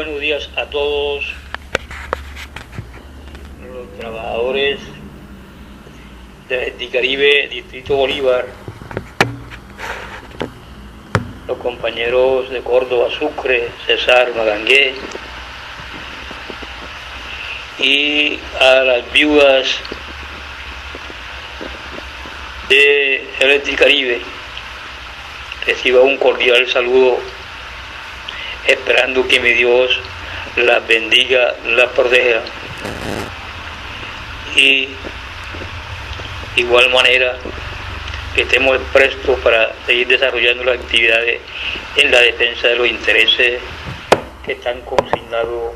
buenos días a todos los trabajadores de Caribe, Distrito Bolívar, los compañeros de Córdoba, Sucre, Cesar, Magangué, y a las viudas de Electricaribe. Reciba un cordial saludo, esperando que mi Dios las bendiga, las proteja, y igual manera que estemos prestos para seguir desarrollando las actividades en la defensa de los intereses que están consignados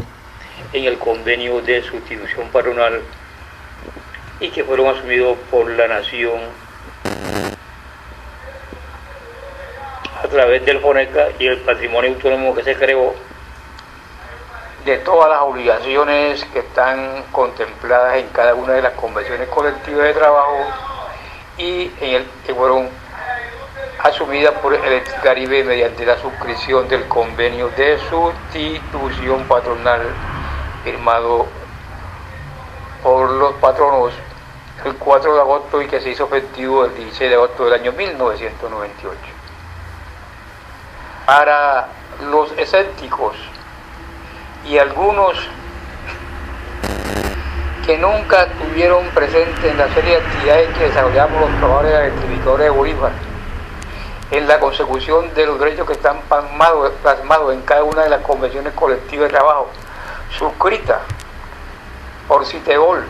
en el convenio de sustitución patronal y que fueron asumidos por la nación a través del FONECA y el patrimonio autónomo que se creó, de todas las obligaciones que están contempladas en cada una de las convenciones colectivas de trabajo y que fueron asumidas por Electricaribe mediante la suscripción del convenio de sustitución patronal firmado por los patronos el 4 de agosto y que se hizo efectivo el 16 de agosto del año 1998. Para los escépticos y algunos que nunca estuvieron presentes en la serie de actividades que desarrollamos los trabajadores electrificadores de Bolívar, en la consecución de los derechos que están plasmados en cada una de las convenciones colectivas de trabajo, suscritas por Citegol,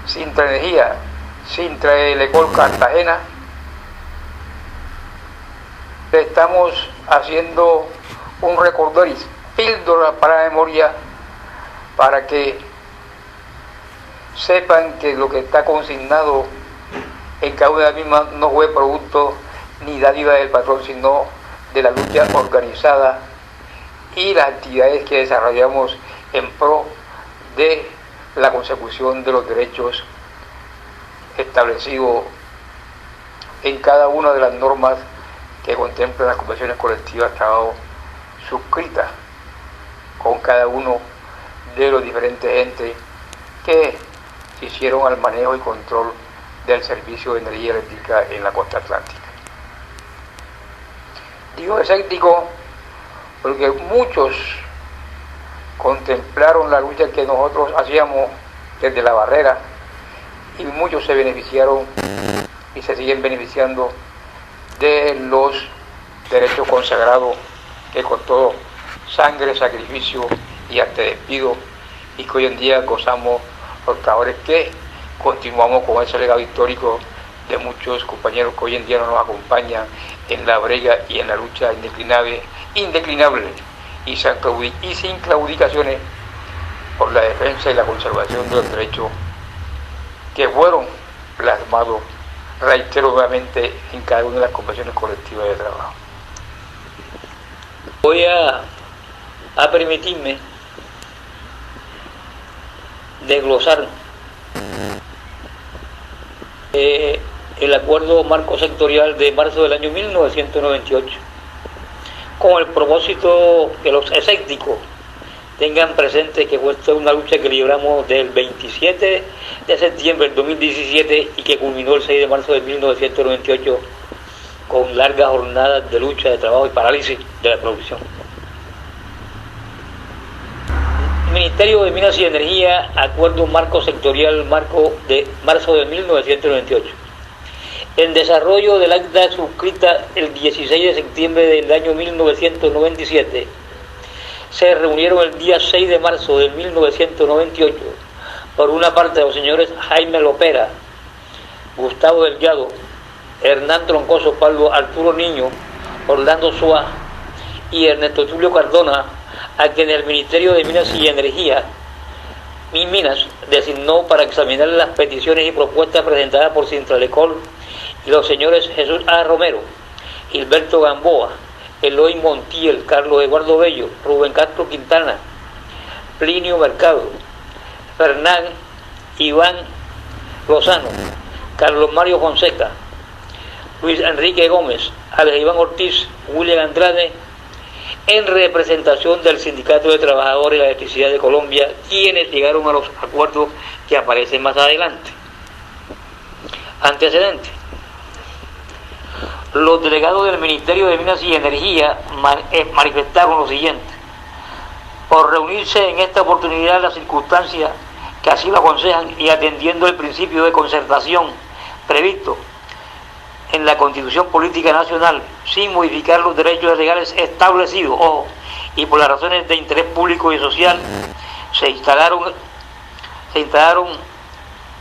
Sintra Energía, Sintra Elecol Cartagena, estamos haciendo un recorderis, píldora para la memoria, para que sepan que lo que está consignado en cada una de las mismas no fue producto ni dádiva del patrón, sino de la lucha organizada y las actividades que desarrollamos en pro de la consecución de los derechos establecidos en cada una de las normas que contemplan las convenciones colectivas de trabajo suscritas con cada uno de los diferentes entes que se hicieron al manejo y control del servicio de energía eléctrica en la costa atlántica. Digo escéptico porque muchos contemplaron la lucha que nosotros hacíamos desde la barrera y muchos se beneficiaron y se siguen beneficiando de los derechos consagrados que costó sangre, sacrificio y hasta despido, y que hoy en día gozamos los trabajadores que continuamos con ese legado histórico de muchos compañeros que hoy en día no nos acompañan en la brega y en la lucha indeclinable y sin claudicaciones por la defensa y la conservación de los derechos que fueron plasmados, reitero nuevamente, en cada una de las convenciones colectivas de trabajo. Voy a permitirme desglosar el acuerdo marco sectorial de marzo del año 1998, con el propósito que los escépticos tengan presente que fue una lucha que libramos del 27 de septiembre del 2017 y que culminó el 6 de marzo de 1998 con largas jornadas de lucha, de trabajo y parálisis de la producción. Ministerio de Minas y Energía, acuerdo marco sectorial marco de marzo de 1998. En desarrollo del acta suscrita el 16 de septiembre del año 1997, se reunieron el día 6 de marzo de 1998, por una parte los señores Jaime Lopera, Gustavo Delgado, Hernán Troncoso, Pablo Arturo Niño, Orlando Suá y Ernesto Tulio Cardona, a quien el Ministerio de Minas y Energía, Minas, designó para examinar las peticiones y propuestas presentadas por Sintralecol y los señores Jesús A. Romero, Gilberto Gamboa, Eloy Montiel, Carlos Eduardo Bello, Rubén Castro Quintana, Plinio Mercado, Fernán Iván Lozano, Carlos Mario Fonseca, Luis Enrique Gómez, Alex Iván Ortiz, William Andrade en representación del Sindicato de Trabajadores de la Electricidad de Colombia, quienes llegaron a los acuerdos que aparecen más adelante. Antecedentes. Los delegados del Ministerio de Minas y Energía manifestaron lo siguiente: por reunirse en esta oportunidad las circunstancias que así lo aconsejan y atendiendo el principio de concertación previsto en la Constitución Política Nacional, sin modificar los derechos legales establecidos, ojo, y por las razones de interés público y social, se instalaron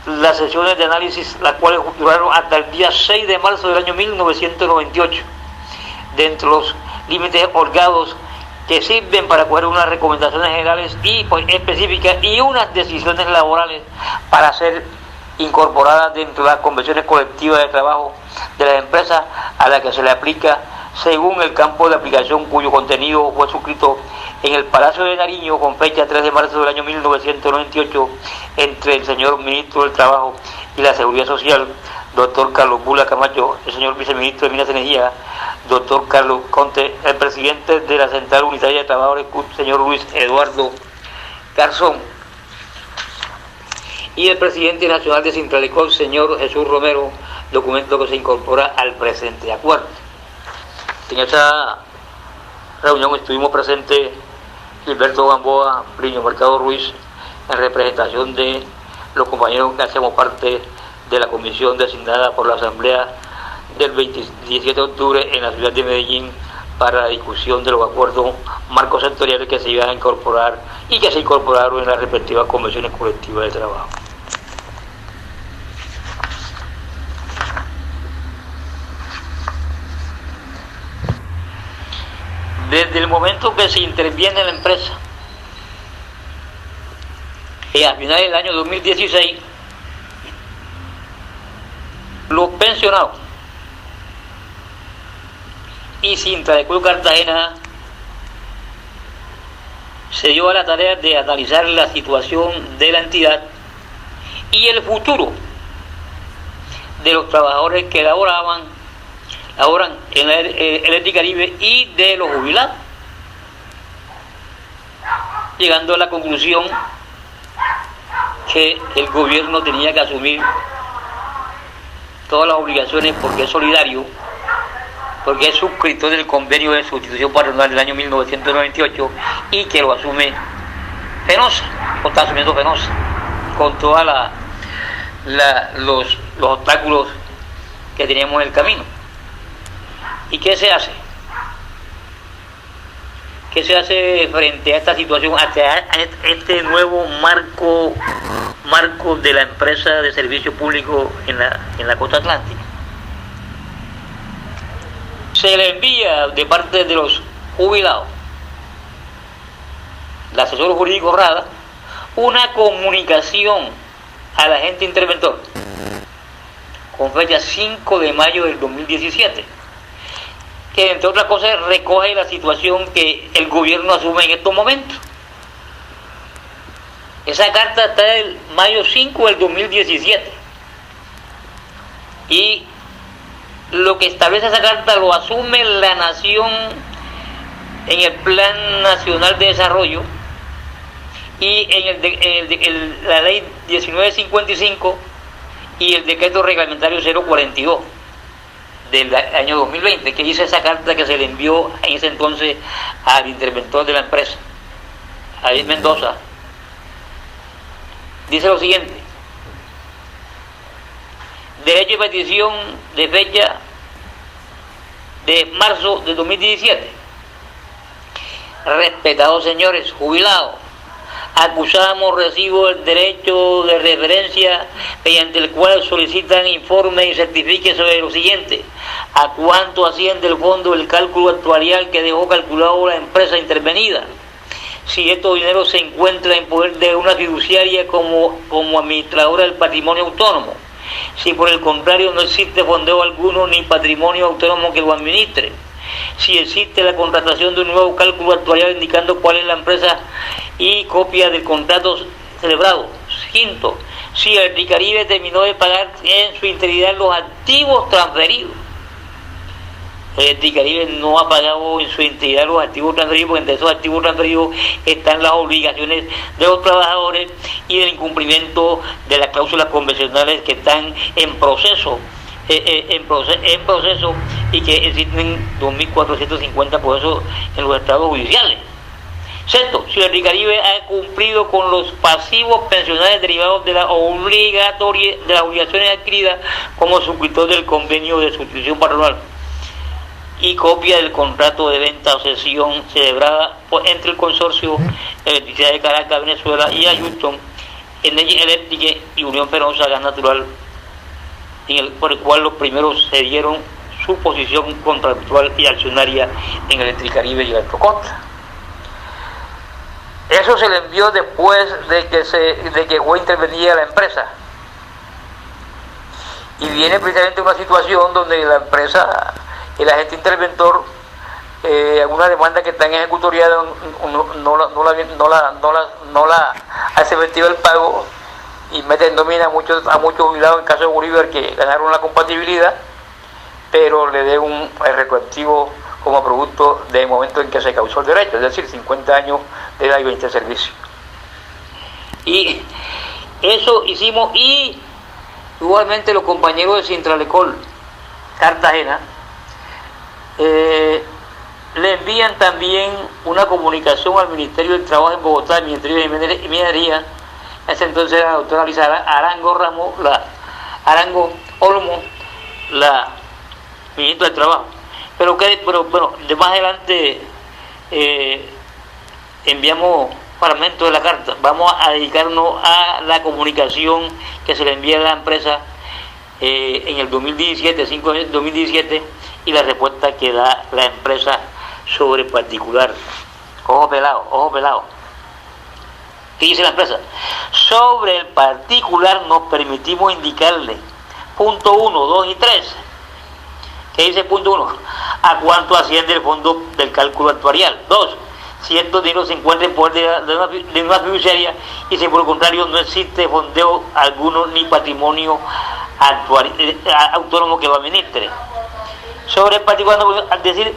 las sesiones de análisis, las cuales duraron hasta el día 6 de marzo del año 1998, dentro de los límites holgados que sirven para coger unas recomendaciones generales y específicas y unas decisiones laborales para ser incorporadas dentro de las convenciones colectivas de trabajo de las empresas a las que se le aplica según el campo de aplicación, cuyo contenido fue suscrito en el Palacio de Nariño con fecha 3 de marzo del año 1998 entre el señor ministro del Trabajo y la Seguridad Social, doctor Carlos Bula Camacho, el señor viceministro de Minas y Energía, doctor Carlos Conte, el presidente de la Central Unitaria de Trabajadores, señor Luis Eduardo Garzón, y el presidente nacional de Sintralicol, señor Jesús Romero, documento que se incorpora al presente acuerdo. En esa reunión estuvimos presentes Gilberto Gamboa, Plinio Mercado Ruiz, en representación de los compañeros que hacemos parte de la comisión designada por la Asamblea del 17 de octubre en la ciudad de Medellín para la discusión de los acuerdos marcos sectoriales que se iban a incorporar y que se incorporaron en las respectivas convenciones colectivas de trabajo. Desde el momento que se interviene en la empresa, y a finales del año 2016, los pensionados y Sintralicol Cartagena se dio a la tarea de analizar la situación de la entidad y el futuro de los trabajadores que laboran en el Electricaribe y de los jubilados, llegando a la conclusión que el gobierno tenía que asumir todas las obligaciones porque es solidario, porque es suscriptor del convenio de sustitución patronal del año 1998 y que lo asume Fenosa, o está asumiendo Fenosa, con todos los obstáculos que teníamos en el camino. ¿Y qué se hace? ¿Qué se hace frente a esta situación, a este nuevo marco de la empresa de servicio público en la costa atlántica? Se le envía de parte de los jubilados, el asesor jurídico Rada, una comunicación al agente interventor con fecha 5 de mayo del 2017, que entre otras cosas recoge la situación que el gobierno asume en estos momentos. Esa carta está del mayo 5 del 2017 y lo que establece esa carta lo asume la nación en el Plan Nacional de Desarrollo y en la ley 1955 y el decreto reglamentario 042 del año 2020, que dice esa carta que se le envió en ese entonces al interventor de la empresa, a David Mendoza. Dice lo siguiente: derecho de petición de fecha de marzo de 2017. Respetados señores jubilados, acusamos recibo el derecho de referencia mediante el cual solicitan informe y certifique sobre lo siguiente: a cuánto asciende el fondo del cálculo actuarial que dejó calculado la empresa intervenida, si estos dineros se encuentran en poder de una fiduciaria como administradora del patrimonio autónomo, si por el contrario no existe fondeo alguno ni patrimonio autónomo que lo administre, si existe la contratación de un nuevo cálculo actuarial indicando cuál es la empresa y copia del contrato celebrado. Quinto, si el Electricaribe terminó de pagar en su integridad los activos transferidos. Electricaribe no ha pagado en su integridad los activos transferidos, porque entre esos activos transferidos están las obligaciones de los trabajadores y el incumplimiento de las cláusulas convencionales que están en proceso, en proceso y que existen 2.450 procesos en los estados judiciales. Sexto, si Electricaribe ha cumplido con los pasivos pensionales derivados de las obligaciones adquiridas como suscriptor del convenio de sustitución patronal y copia del contrato de venta o cesión celebrada entre el consorcio Electricidad de Caracas, Venezuela y a Houston, Energy Electric y Unión Fenosa Gas Natural, por el cual los primeros cedieron su posición contractual y accionaria en Electricaribe y Electrocosta. Eso se le envió después de que fue intervenida la empresa. Y viene precisamente una situación donde la empresa, el agente interventor, alguna demanda que está en ejecutoria no la hace efectiva el pago y mete en nómina a muchos jubilados, en caso de Bolívar, que ganaron la compatibilidad, pero le dé un retroactivo como producto del momento en que se causó el derecho, es decir, 50 años de edad y 20 de servicio. Y eso hicimos, y igualmente los compañeros de Sintralecol Cartagena le envían también una comunicación al Ministerio del Trabajo en Bogotá, al Ministerio de Minería. En ese entonces era la doctora Lisa Arango Olmo, la ministra del Trabajo. Pero bueno, de más adelante enviamos fragmentos de la carta. Vamos a dedicarnos a la comunicación que se le envía a la empresa en el 2017, 5 de 2017, y la respuesta que da la empresa sobre el particular. Ojo pelado. ¿Qué dice la empresa? Sobre el particular nos permitimos indicarle, punto 1, 2 y 3. ¿Qué dice punto 1? ¿A cuánto asciende el fondo del cálculo actuarial? 2. Si estos dineros se encuentran en poder de una fiduciaria y si por el contrario no existe fondeo alguno ni patrimonio autónomo que lo administre. Sobre el particular, al decir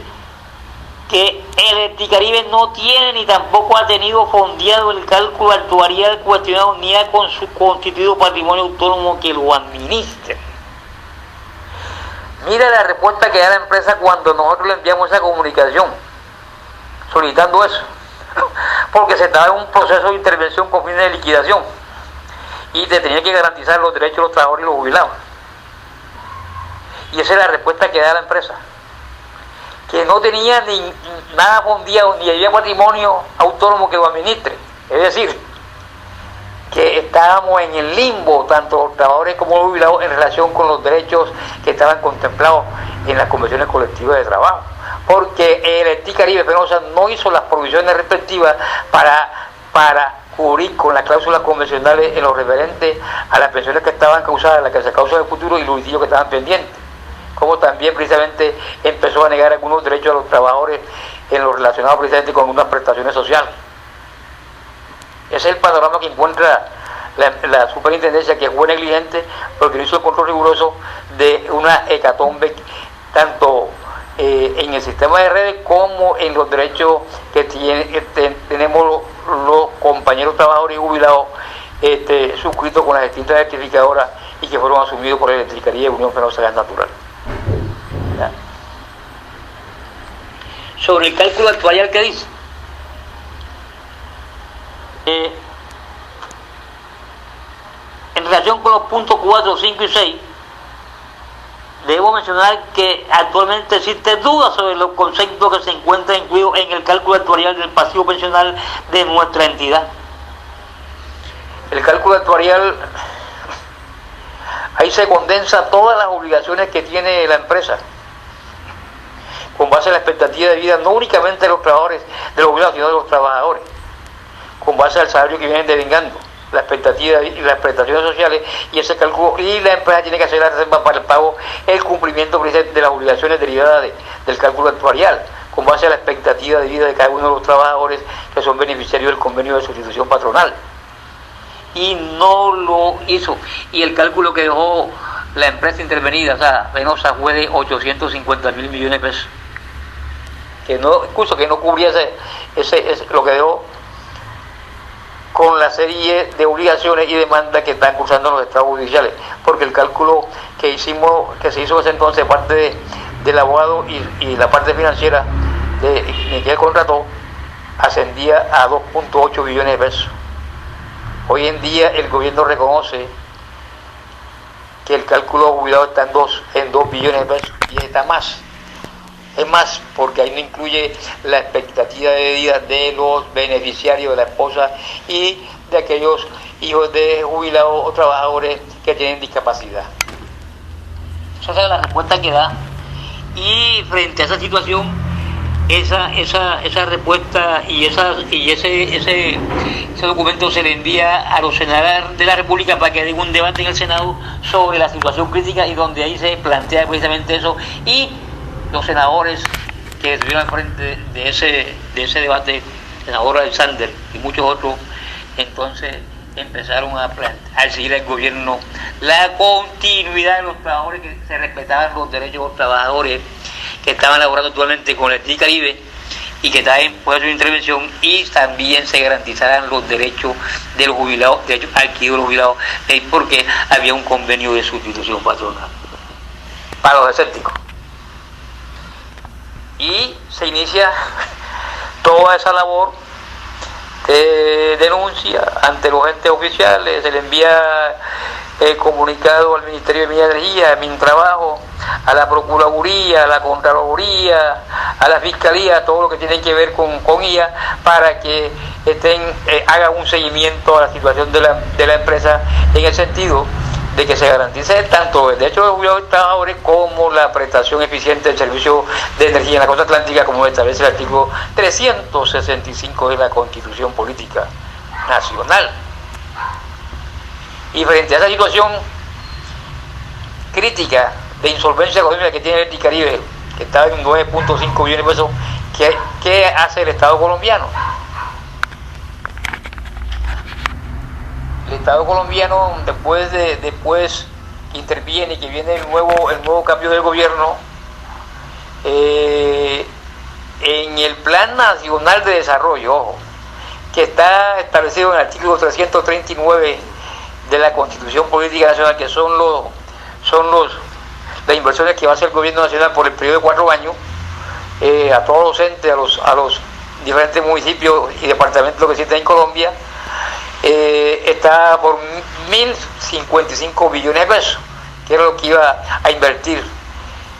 que Electricaribe no tiene ni tampoco ha tenido fondeado el cálculo actuarial cuestionado ni ha constituido patrimonio autónomo que lo administre. Mira la respuesta que da la empresa cuando nosotros le enviamos esa comunicación solicitando eso, porque se estaba en un proceso de intervención con fines de liquidación y te tenía que garantizar los derechos de los trabajadores y los jubilados. Y esa es la respuesta que da la empresa, que no tenía ni nada fondeado ni había patrimonio autónomo que lo administre. Es decir, que estábamos en el limbo, tanto los trabajadores como los jubilados, en relación con los derechos que estaban contemplados en las convenciones colectivas de trabajo, porque Electricaribe Fenosa no hizo las provisiones respectivas para cubrir con las cláusulas convencionales en lo referente a las pensiones que estaban causadas, las que se causan en el futuro y los litigios que estaban pendientes, como también precisamente empezó a negar algunos derechos a los trabajadores en lo relacionado precisamente con unas prestaciones sociales. Ese es el panorama que encuentra la superintendencia, que fue negligente porque no hizo el control riguroso de una hecatombe, tanto en el sistema de redes como en los derechos que tenemos los compañeros trabajadores y jubilados suscritos con las distintas certificadoras y que fueron asumidos por Electricaribe y Unión Fenosa Gas Natural. ¿Ya? Sobre el cálculo actuarial, ¿qué dice? En relación con los puntos 4, 5 y 6, debo mencionar que actualmente existe duda sobre los conceptos que se encuentran incluidos en el cálculo actuarial del pasivo pensional de nuestra entidad. El cálculo actuarial, ahí se condensa todas las obligaciones que tiene la empresa con base a la expectativa de vida, no únicamente de los trabajadores, de los jubilados, sino de los trabajadores, con base al salario que vienen devengando, la expectativa y las prestaciones sociales, y ese cálculo, y la empresa tiene que hacer la reserva para el pago, el cumplimiento de las obligaciones derivadas del cálculo actuarial, con base a la expectativa de vida de cada uno de los trabajadores que son beneficiarios del convenio de sustitución patronal. Y no lo hizo, y el cálculo que dejó la empresa intervenida, o sea, Venosa, fue de 850.000 millones de pesos. Que no, incluso que no cubría lo que dejó con la serie de obligaciones y demandas que están cursando los estados judiciales, porque el cálculo que se hizo en ese entonces, parte del abogado y la parte financiera de que él contrató, ascendía a 2.8 billones de pesos. Hoy en día el gobierno reconoce que el cálculo jubilado está en 2 billones de pesos y está más. Es más, porque ahí no incluye la expectativa de vida de los beneficiarios, de la esposa y de aquellos hijos de jubilados o trabajadores que tienen discapacidad. Esa es la respuesta que da. Y frente a esa situación, esa respuesta y ese documento se le envía a los senadores de la República para que den un debate en el Senado sobre la situación crítica, y donde ahí se plantea precisamente eso, y los senadores que estuvieron al frente de ese debate, el senador Alexander y muchos otros, entonces empezaron a exigir al gobierno la continuidad de los trabajadores, que se respetaban los derechos de los trabajadores que estaban laborando actualmente con el Caribe y que también puede hacer una intervención, y también se garantizaran los derechos de los jubilados, derechos adquiridos de los jubilados, porque había un convenio de sustitución patronal para los escépticos. Y se inicia toda esa labor de denuncia ante los entes oficiales, se le envía comunicado al Ministerio de Minas y Energía, a Mintrabajo, a la Procuraduría, a la Contraloría, a la Fiscalía, todo lo que tiene que ver con ella, para que hagan un seguimiento a la situación de la empresa, en el sentido de que se garantice tanto el derecho de los jubilados y trabajadores como la prestación eficiente del servicio de energía en la costa atlántica, como establece el artículo 365 de la Constitución Política Nacional. Y frente a esa situación crítica de insolvencia económica que tiene el Caribe, que está en 9.5 billones de pesos, ¿qué hace el Estado colombiano? El Estado colombiano, después interviene, que viene el nuevo cambio de gobierno, en el Plan Nacional de Desarrollo, ojo, que está establecido en el artículo 339 de la Constitución Política Nacional, que son las inversiones que va a hacer el gobierno nacional por el periodo de 4 años, a todos los entes, a los diferentes municipios y departamentos que existen en Colombia. Está por 1.055 billones de pesos, que era lo que iba a invertir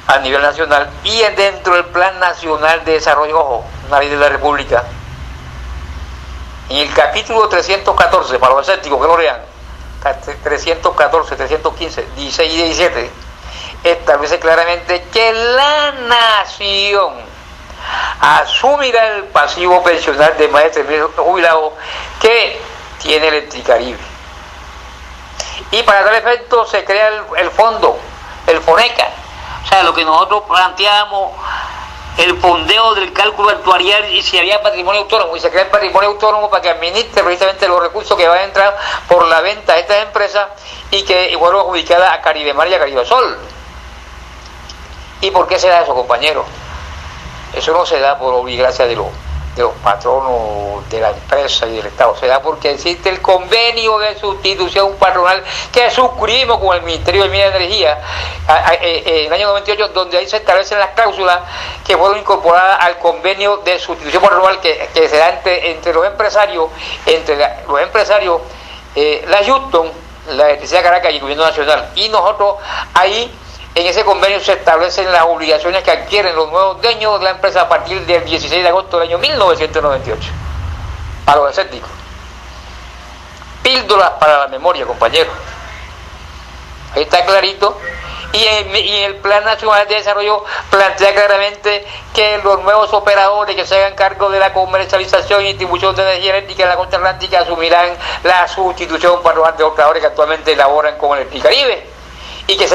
a nivel nacional. Y dentro del Plan Nacional de Desarrollo, ojo, una ley de la República, en el capítulo 314, para los escépticos que lo lean, 314, 315, 16 y 17, establece claramente que la nación asumirá el pasivo pensional de más de 3.000 jubilados que tiene el Caribe. Y para tal efecto se crea el fondo, el FONECA, o sea, lo que nosotros planteamos, el fondeo del cálculo actuarial, y si había patrimonio autónomo, y se crea el patrimonio autónomo para que administre precisamente los recursos que van a entrar por la venta de estas empresas, y que fueron adjudicadas a Caribe Mar y a Caribe Sol. ¿Y por qué se da eso, compañeros? Eso no se da por obligación de los patronos de la empresa y del Estado, se da porque existe el convenio de sustitución patronal que suscribimos con el Ministerio de Minas y Energía en el año 98, donde ahí se establecen las cláusulas que fueron incorporadas al convenio de sustitución patronal que se da entre los empresarios, la Houston, la Electricidad de Caracas y el Gobierno Nacional. Y nosotros ahí, en ese convenio, se establecen las obligaciones que adquieren los nuevos dueños de la empresa a partir del 16 de agosto del año 1998. Para los escépticos. Píldoras para la memoria, compañeros. Ahí está clarito. Y el Plan Nacional de Desarrollo plantea claramente que los nuevos operadores que se hagan cargo de la comercialización y distribución de energía eléctrica en la costa atlántica asumirán la sustitución patronal de operadores que actualmente elaboran con el Caribe. Y que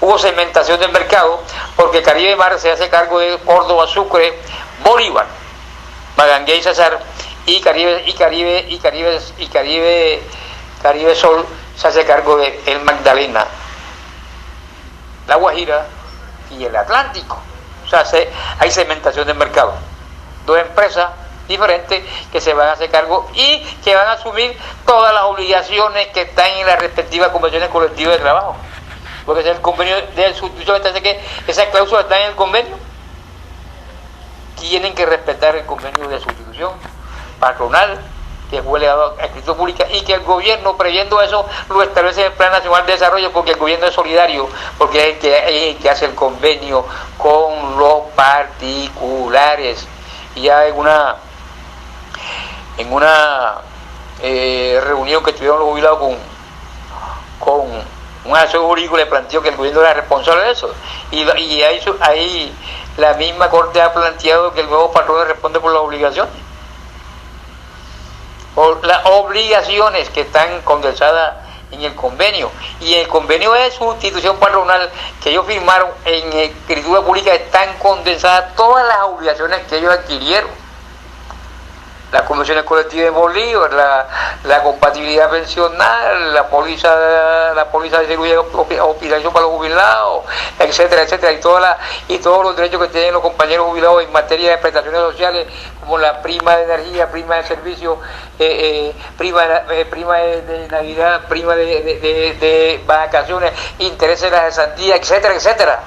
hubo segmentación del mercado, porque Caribe Mar se hace cargo de Córdoba, Sucre, Bolívar, Magangué y Cesar, y Caribe Sol se hace cargo de el Magdalena La Guajira y el Atlántico. O sea, hay segmentación del mercado. Dos empresas diferentes que se van a hacer cargo y que van a asumir todas las obligaciones que están en las respectivas convenciones colectivas de trabajo. Porque es el convenio de sustitución, entonces que esas cláusulas están en el convenio. Tienen que respetar el convenio de sustitución patronal que fue legado a escritura pública y que el gobierno, previendo eso, lo establece en el Plan Nacional de Desarrollo, porque el gobierno es solidario, porque es el que hace el convenio con los particulares. Y ya en una reunión que tuvieron los jubilados con un asesor jurídico, le planteó que el gobierno era responsable de eso, y ahí la misma Corte ha planteado que el nuevo patrón responde por las obligaciones que están condensadas en el convenio, y el convenio de sustitución patronal que ellos firmaron en escritura pública están condensadas todas las obligaciones que ellos adquirieron. Las convenciones colectivas de Bolívar, la compatibilidad pensional, la póliza de seguridad hospitalización para los jubilados, etcétera, etcétera, y todos los derechos que tienen los compañeros jubilados en materia de prestaciones sociales, como la prima de energía, prima de servicio, prima de Navidad, prima de vacaciones, intereses de la cesantía, etcétera, etcétera.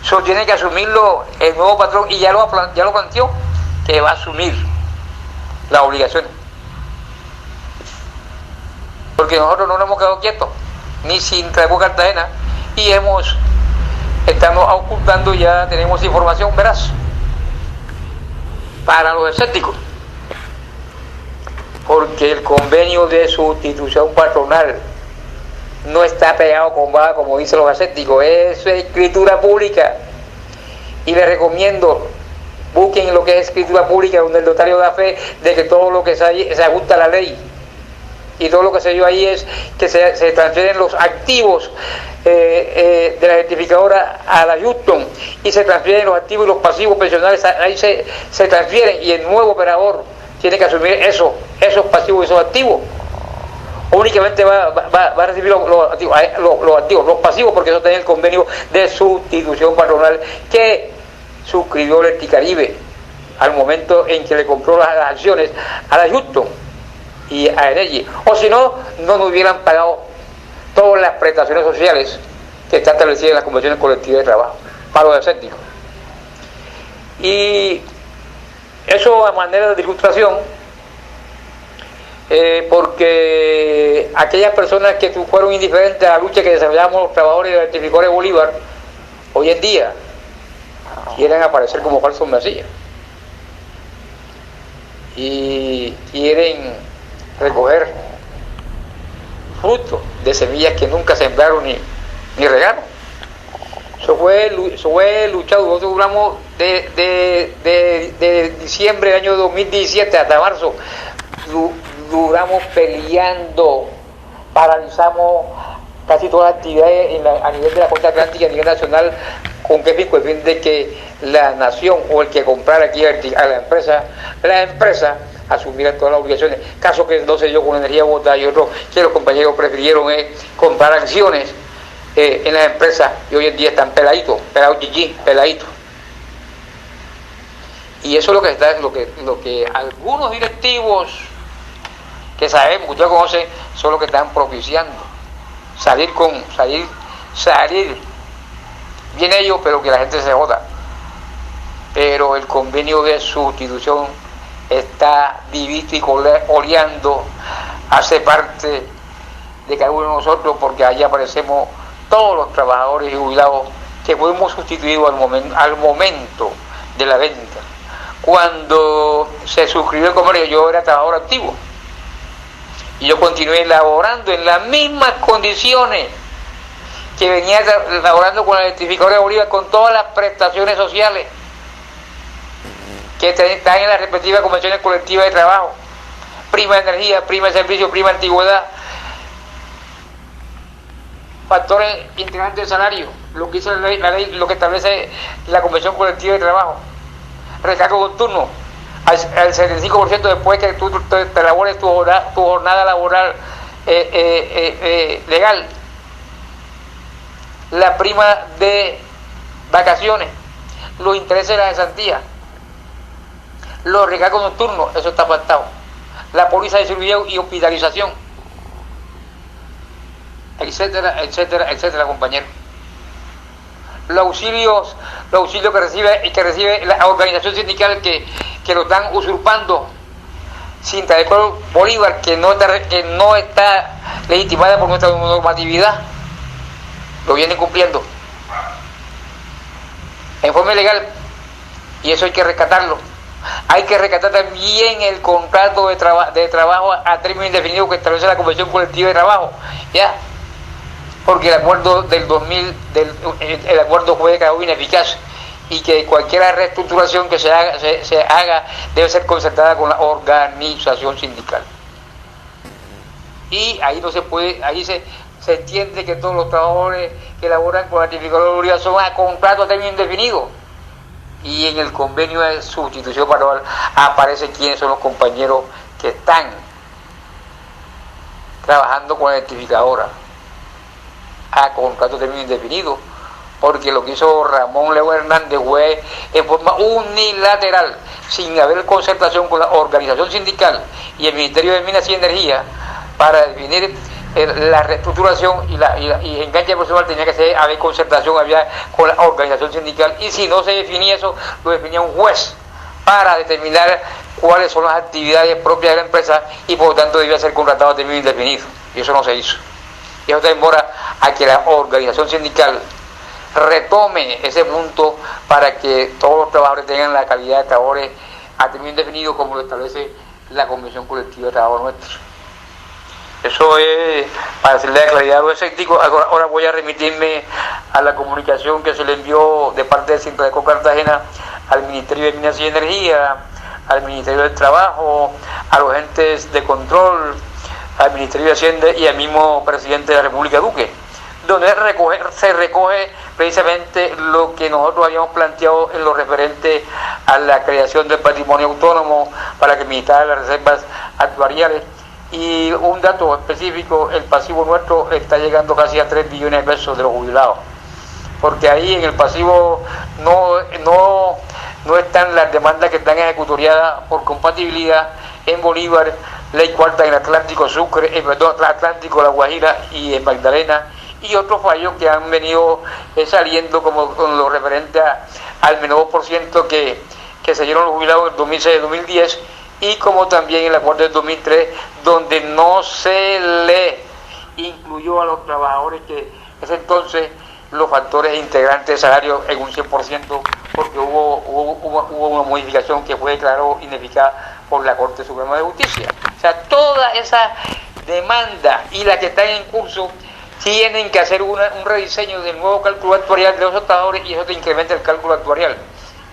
Eso tiene que asumirlo el nuevo patrón, y ya lo planteó, que va a asumir las obligaciones, porque nosotros no nos hemos quedado quietos ni sin traer Cartagena, y estamos ocultando, ya tenemos información veraz para los escépticos, porque el convenio de sustitución patronal no está pegado con baba, como dicen los escépticos, es escritura pública, y les recomiendo busquen lo que es escritura pública, donde el notario da fe de que todo lo que se ajusta a la ley, y todo lo que se dio ahí es que se transfieren los activos de la identificadora a la Houston, y se transfieren los activos y los pasivos pensionales, ahí se transfieren, y el nuevo operador tiene que asumir esos pasivos y esos activos. Únicamente va a recibir los activos, los pasivos, porque eso está en el convenio de sustitución patronal que suscribió Electricaribe al momento en que le compró las acciones a la Houston y a Energy, o si no, no nos hubieran pagado todas las prestaciones sociales que están establecidas en las convenciones colectivas de trabajo para los escépticos. Y eso a manera de ilustración, porque aquellas personas que fueron indiferentes a la lucha que desarrollamos los trabajadores y electrificadores de Bolívar, hoy en día quieren aparecer como falsos mesías y quieren recoger frutos de semillas que nunca sembraron ni regaron. Eso fue luchado. Nosotros duramos de diciembre del año 2017 hasta marzo, duramos peleando, paralizamos casi todas las actividades a nivel de la costa atlántica y a nivel nacional. ¿Con qué fin? Con el fin de que la nación o el que comprara aquí a la empresa asumieran todas las obligaciones. Caso que no se dio con Energía Bogotá y otros que los compañeros prefirieron comprar acciones en las empresas, y hoy en día están peladitos chichi, peladitos. Y eso es lo que está, lo que algunos directivos que sabemos, que ustedes conocen, son los que están propiciando salir bien ellos, pero que la gente se joda. Pero el convenio de sustitución está divisto y oleando, hace parte de cada uno de nosotros, porque allí aparecemos todos los trabajadores y jubilados que fuimos sustituidos al momento de la venta. Cuando se suscribió el convenio, yo era trabajador activo y yo continué laborando en las mismas condiciones que venía laborando con la electrificadora de Bolívar, con todas las prestaciones sociales que están en las respectivas convenciones colectivas de trabajo: prima de energía, prima de servicio, prima de antigüedad, factores integrantes del salario, lo que dice la ley, lo que establece la convención colectiva de trabajo, recargo nocturno al 75% después que tú te elabores tu jornada laboral legal. la prima de vacaciones, los intereses de la cesantía, los recargos nocturnos, eso está pactado, la póliza de cirugía y hospitalización, etcétera, etcétera, etcétera, compañeros. Los auxilios que recibe la organización sindical que lo están usurpando sin tal cual Bolívar, que no está legitimada por nuestra normatividad, lo vienen cumpliendo en forma ilegal, y eso hay que rescatarlo. Hay que rescatar también el contrato de trabajo a término indefinido que establece la Convención Colectiva de Trabajo, ¿ya? Porque el acuerdo del 2000, el acuerdo fue declarado ineficaz, y que cualquier reestructuración que se haga debe ser concertada con la organización sindical. Y ahí no se puede, ahí se entiende que todos los trabajadores que laboran con la certificado de obligación son a contrato a término indefinido. Y en el convenio de sustitución laboral aparece quiénes son los compañeros que están trabajando con la certificadora a contrato a término indefinido, porque lo que hizo Ramón Leo Hernández fue en forma unilateral, sin haber concertación con la organización sindical y el Ministerio de Minas y Energía, para definir la reestructuración y enganche personal. Tenía que haber concertación con la organización sindical, y si no se definía eso, lo definía un juez para determinar cuáles son las actividades propias de la empresa, y por lo tanto debía ser contratado a término indefinido, y eso no se hizo. Y eso demora a que la organización sindical retome ese punto para que todos los trabajadores tengan la calidad de trabajadores a término indefinido, como lo establece la Convención Colectiva de Trabajo nuestra. Eso es para hacerle la claridad a los escépticos. Ahora voy a remitirme a la comunicación que se le envió de parte de Sintradeco Cartagena al Ministerio de Minas y Energía, al Ministerio del Trabajo, a los entes de control, al Ministerio de Hacienda y al mismo presidente de la República, Duque, donde se recoge precisamente lo que nosotros habíamos planteado en lo referente a la creación del patrimonio autónomo para que administrar las reservas actuariales. Y un dato específico: el pasivo nuestro está llegando casi a 3 billones de pesos de los jubilados, porque ahí en el pasivo no están las demandas que están ejecutoriadas por compatibilidad en Bolívar, Ley Cuarta en Atlántico, Sucre, Atlántico, La Guajira y en Magdalena, y otros fallos que han venido saliendo, como con lo referente al menos 2% que se dieron los jubilados en 2006 y 2010, y como también el acuerdo del 2003, donde no se le incluyó a los trabajadores que en ese entonces los factores integrantes de salario en un 100%, porque hubo una modificación que fue declarada ineficaz por la Corte Suprema de Justicia. O sea, toda esa demanda y la que está en curso tienen que hacer un rediseño del nuevo cálculo actuarial de los trabajadores, y eso te incrementa el cálculo actuarial.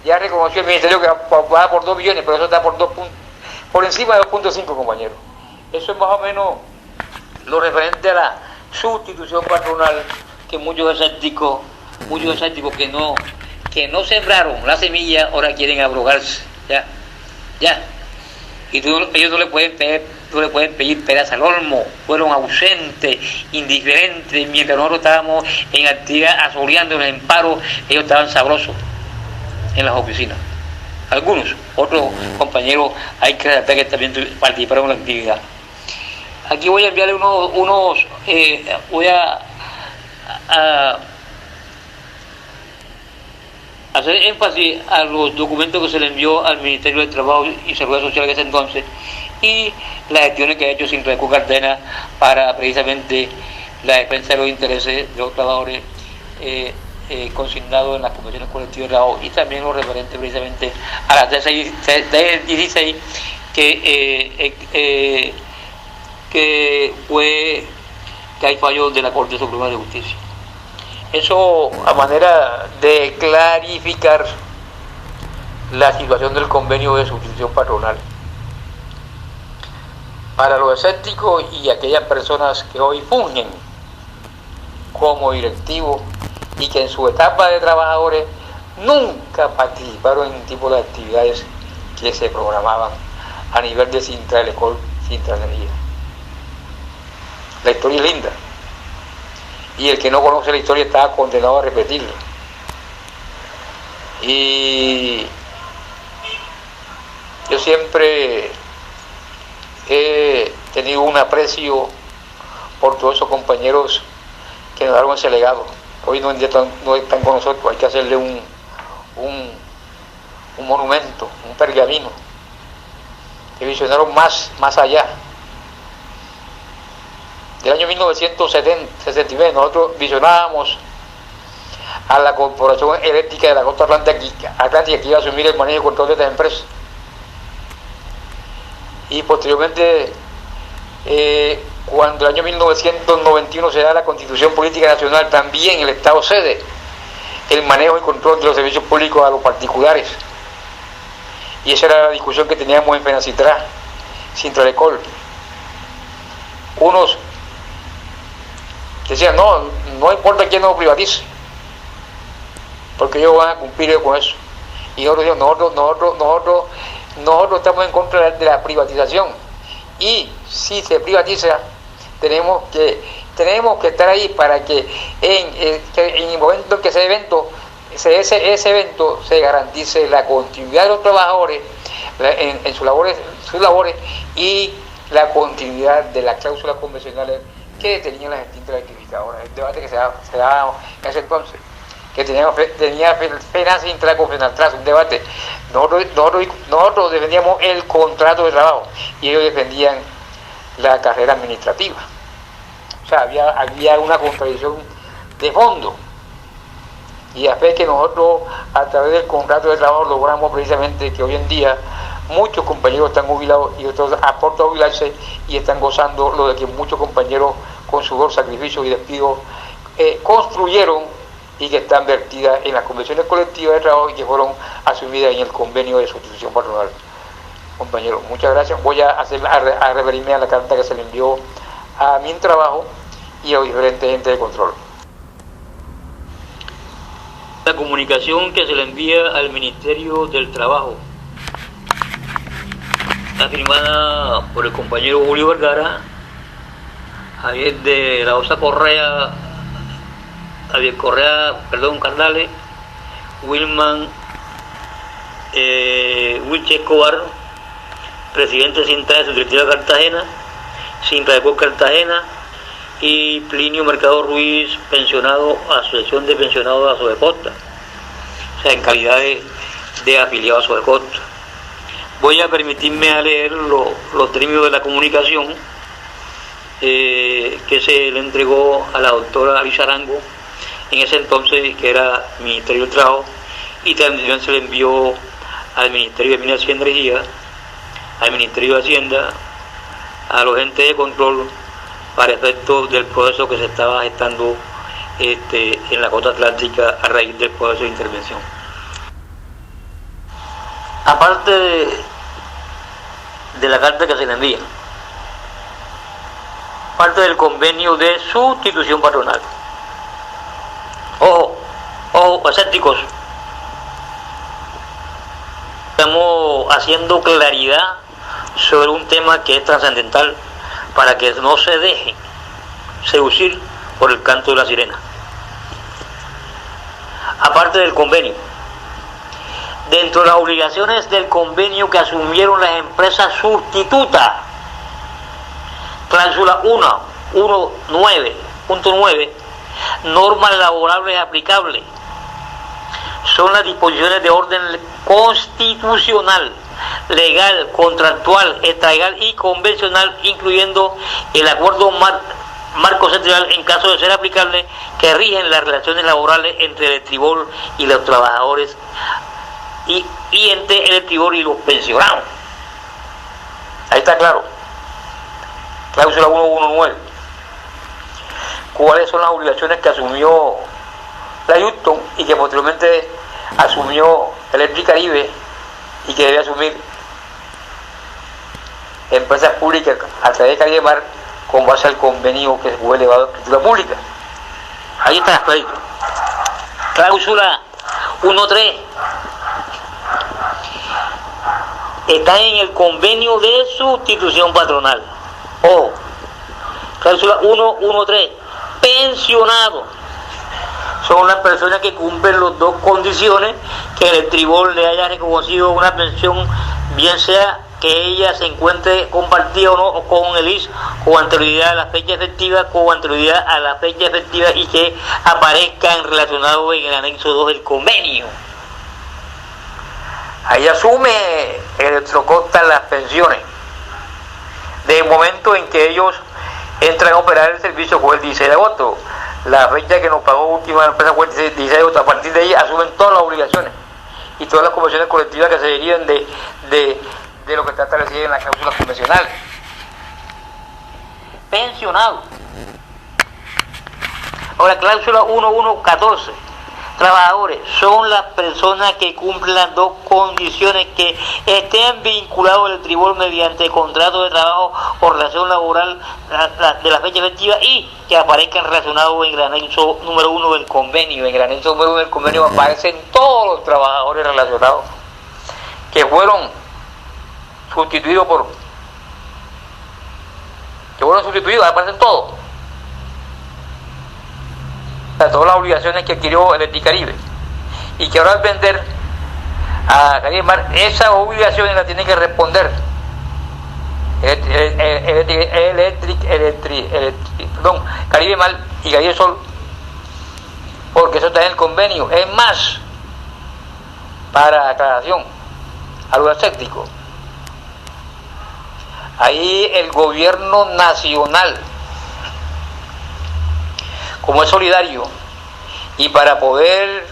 Ya reconoció el Ministerio que va por 2 billones, pero eso está por encima de 2.5, compañeros. Eso es más o menos lo referente a la sustitución patronal, que muchos escépticos que no sembraron la semilla ahora quieren abrogarse. Ya. Y ellos no le pueden pedir peras al olmo. Fueron ausentes, indiferentes. Mientras nosotros estábamos en actividad, asoleándonos en paro, ellos estaban sabrosos en las oficinas. Algunos, otros compañeros hay que tratar que también participaron en la actividad. Aquí voy a enviarle voy a hacer énfasis a los documentos que se le envió al Ministerio de Trabajo y Seguridad Social en ese entonces, y las gestiones que ha hecho Sintradeco Cartagena para precisamente la defensa de los intereses de los trabajadores consignados en las convenciones colectivas de trabajo, y también lo referente precisamente a las 16 que hay fallos de la Corte Suprema de Justicia. Eso a manera de clarificar la situación del convenio de sustitución patronal. Para los escépticos y aquellas personas que hoy fungen como directivos y que en su etapa de trabajadores nunca participaron en un tipo de actividades que se programaban a nivel de Sintradeco, Sintra Energía. La historia es linda. y el que no conoce la historia está condenado a repetirla. Y yo siempre he tenido un aprecio por todos esos compañeros que nos dieron ese legado. Hoy no están con nosotros, hay que hacerle un monumento, un pergamino, que visionaron más allá. Del año 1969 nosotros visionábamos a la Corporación Eléctrica de la Costa Atlántica que iba a asumir el manejo y control de estas empresas. Y posteriormente, cuando el año 1991 se da la Constitución Política Nacional, también el Estado cede el manejo y control de los servicios públicos a los particulares. Y esa era la discusión que teníamos en Fenacitra, Sintralecol. Unos decían, no importa quién nos privatice, porque ellos van a cumplir con eso. Y nosotros estamos en contra de la privatización. Y si se privatiza, tenemos que estar ahí para que en el momento en que ese evento se garantice la continuidad de los trabajadores en sus labores y la continuidad de las cláusulas convencionales que detenían las extintas electrificadoras. El debate que se daba en ese entonces, que tenía FENACE Intral con FENALTRAS, un debate. Nosotros defendíamos el contrato de trabajo y ellos defendían la carrera administrativa. O sea, había una contradicción de fondo. Y a fe que nosotros, a través del contrato de trabajo, logramos precisamente que hoy en día muchos compañeros están jubilados y otros aportan a jubilarse y están gozando lo de que muchos compañeros con sudor, sacrificio y despido construyeron y que están vertidas en las convenciones colectivas de trabajo y que fueron asumidas en el convenio de sustitución patronal. Compañeros, muchas gracias. Voy a referirme a la carta que se le envió a Mintrabajo y a los diferentes entes de control. La comunicación que se le envía al Ministerio del Trabajo, está firmada por el compañero Julio Vergara, Javier de la Osa Correa, Cardales, Wilman Wilche Escobar, presidente Sintra de Secretaría Cartagena, Sintraecol Cartagena, y Plinio Mercado Ruiz, pensionado, Asociación de Pensionados de Asodecosta, o sea, en calidad de afiliado a Asodecosta. Voy a permitirme a leer los términos de la comunicación que se le entregó a la doctora Alicia Arango, en ese entonces, que era Ministerio del Trabajo, y también se le envió al Ministerio de Minas y Energía, al Ministerio de Hacienda, a los entes de control, para efectos del proceso que se estaba gestando en la costa atlántica a raíz del proceso de intervención. Aparte de la carta que se le envía, parte del convenio de sustitución patronal. Ojo, escépticos. Estamos haciendo claridad sobre un tema que es trascendental para que no se dejen seducir por el canto de la sirena. Aparte del convenio, dentro de las obligaciones del convenio que asumieron las empresas sustitutas, cláusula 1.9, normas laborables aplicables, son las disposiciones de orden constitucional, legal, contractual, extralegal y convencional, incluyendo el acuerdo marco sectorial en caso de ser aplicable, que rigen las relaciones laborales entre el electribor y los trabajadores y entre el electribor y los pensionados. Ahí está claro. Cláusula 1.9. ¿Cuáles son las obligaciones que asumió la Houston y que posteriormente asumió Electric Caribe y que debe asumir empresas públicas a través de Caribe Mar con base al convenio que fue elevado a escritura pública? Ahí están las créditos. Cláusula 1.3. Está en el convenio de sustitución patronal. Ojo, cláusula 1.1.3. pensionados. Son las personas que cumplen las dos condiciones, que el tribunal le haya reconocido una pensión, bien sea que ella se encuentre compartida o no o con el IS, con anterioridad a la fecha efectiva, y que aparezcan relacionados en el anexo 2 del convenio. Ahí asume Electrocosta las pensiones. Desde el momento en que ellos entran a operar el servicio, fue el 16 de agosto. La fecha que nos pagó última empresa fue el 16 de agosto. A partir de ahí asumen todas las obligaciones y todas las convenciones colectivas que se derivan de lo que está establecido en la cláusula convencional. Pensionado. Ahora, cláusula 1114. Trabajadores son las personas que cumplen las dos condiciones, que estén vinculados al tribunal mediante contrato de trabajo o relación laboral de la fecha efectiva y que aparezcan relacionados en el anexo número 1 del convenio. En el anexo número 1 del convenio aparecen todos los trabajadores relacionados que fueron sustituidos aparecen todos. Todas las obligaciones que adquirió Electricaribe y que ahora al vender a Caribe Mar, esas obligaciones las tiene que responder Caribe Mar y Caribe Sol, porque eso está en el convenio. Es más, para aclaración a lo escéptico, ahí el gobierno nacional, como es solidario, y para poder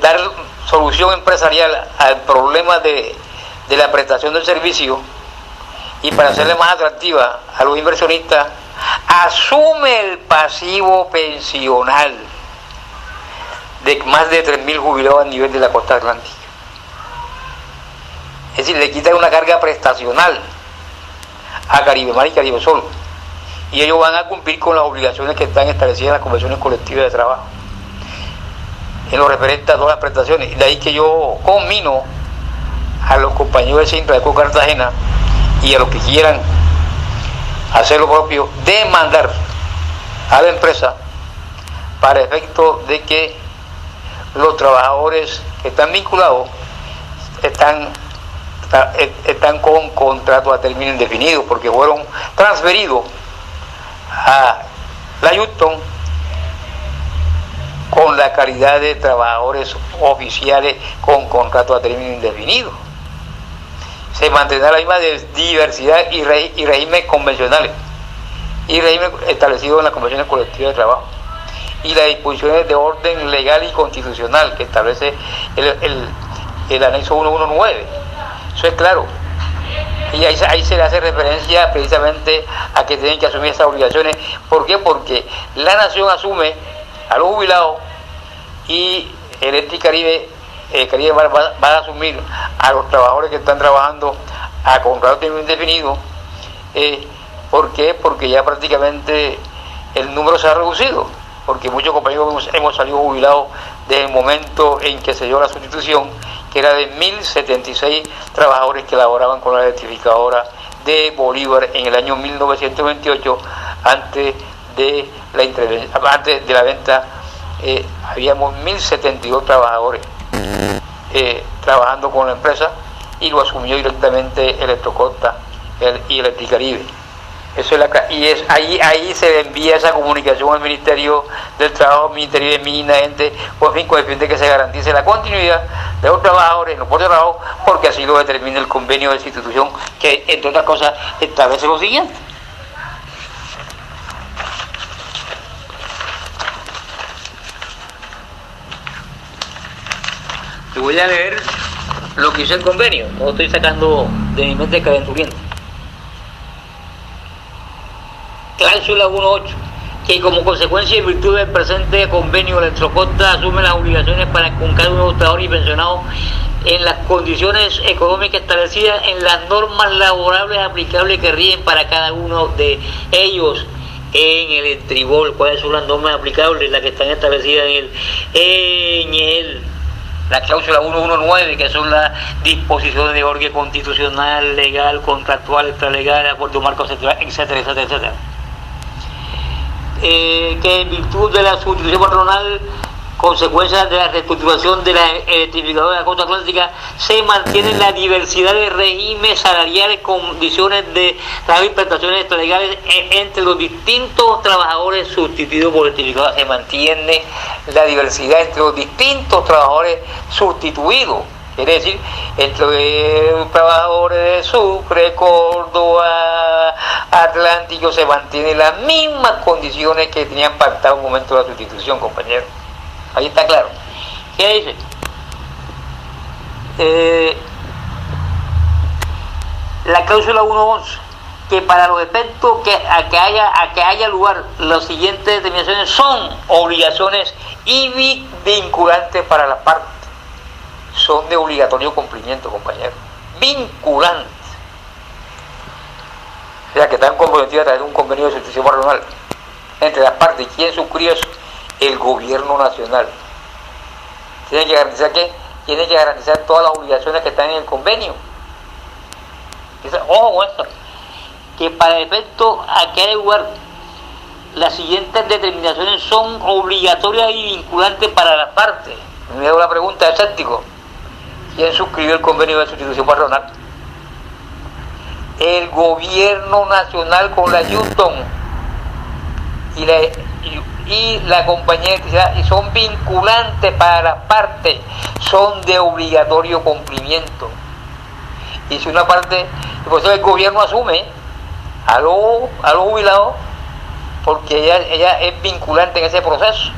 dar solución empresarial al problema de la prestación del servicio y para hacerle más atractiva a los inversionistas, asume el pasivo pensional de más de 3.000 jubilados a nivel de la costa atlántica. Es decir, le quitan una carga prestacional a Caribe Mar y Caribe Sol, y ellos van a cumplir con las obligaciones que están establecidas en las convenciones colectivas de trabajo en lo referente a todas las prestaciones. De ahí que yo conmino a los compañeros de Sintradeco Cartagena y a los que quieran hacer lo propio, demandar a la empresa para efecto de que los trabajadores que están vinculados están con contrato a término indefinido, porque fueron transferidos a la Houston con la calidad de trabajadores oficiales con contrato a término indefinido. Se mantendrá la misma diversidad y regímenes convencionales y régimen establecido en las convenciones colectivas de trabajo y las disposiciones de orden legal y constitucional que establece el anexo 119. Eso es claro. Y ahí se le hace referencia precisamente a que tienen que asumir esas obligaciones. ¿Por qué? Porque la nación asume a los jubilados y Electricaribe, Caribe Mar va a asumir a los trabajadores que están trabajando a contrato indefinido. ¿Por qué? Porque ya prácticamente el número se ha reducido, porque muchos compañeros hemos salido jubilados desde el momento en que se dio la sustitución, que era de 1.076 trabajadores que laboraban con la electrificadora de Bolívar en el año 1928. Antes de la venta habíamos 1.072 trabajadores trabajando con la empresa, y lo asumió directamente Electrocosta y Electricaribe. Eso es ahí se le envía esa comunicación al Ministerio del Trabajo, Ministerio de Minas, con el fin de que se garantice la continuidad de los trabajadores en los puestos de trabajo, porque así lo determina el convenio de institución, que entre otras cosas establece lo siguiente. Te voy a leer lo que dice el convenio, no lo estoy sacando de mi mente calenturienta. Cláusula 1.8, que como consecuencia y virtud del presente convenio, Electrocosta asume las obligaciones para con cada uno de los trabajadores y pensionados en las condiciones económicas establecidas en las normas laborables aplicables que rigen para cada uno de ellos en el Electribol. ¿Cuáles son las normas aplicables? Las que están establecidas en la cláusula 119, que son las disposiciones de orden constitucional, legal, contractual, extralegal, acuerdo marco, etcétera, etcétera, etcétera, etcétera. que en virtud de la sustitución patronal, consecuencia de la reestructuración de la electrificadora de la costa atlántica, se mantiene la diversidad de regímenes salariales, condiciones de trabajo y prestaciones extralegales entre los distintos trabajadores sustituidos por electrificadora. Se mantiene la diversidad entre los distintos trabajadores sustituidos. Quiere decir, entre los trabajadores de Sucre, Córdoba, Atlántico, se mantienen las mismas condiciones que tenían pactado en el momento de la sustitución, compañeros. Ahí está claro. ¿Qué dice? La cláusula 1.11, que para los efectos que haya lugar, las siguientes determinaciones son obligaciones y vinculantes para las partes. Son de obligatorio cumplimiento, compañeros. Vinculantes. O sea, que están comprometidos a través de un convenio de sustitución patronal entre las partes. ¿Y quién suscribe eso? El gobierno nacional. Tiene que garantizar ¿qué? Tiene que garantizar todas las obligaciones que están en el convenio. Ojo con esto, que para efecto a que haya lugar, las siguientes determinaciones son obligatorias y vinculantes para las partes. Me hago la pregunta escéptico: ¿quién suscribió el convenio de sustitución patronal? El gobierno nacional con la Houston y la compañía de electricidad, y son vinculantes para las partes, son de obligatorio cumplimiento. Y si una parte, por eso el gobierno asume a los jubilados, porque ella es vinculante en ese proceso,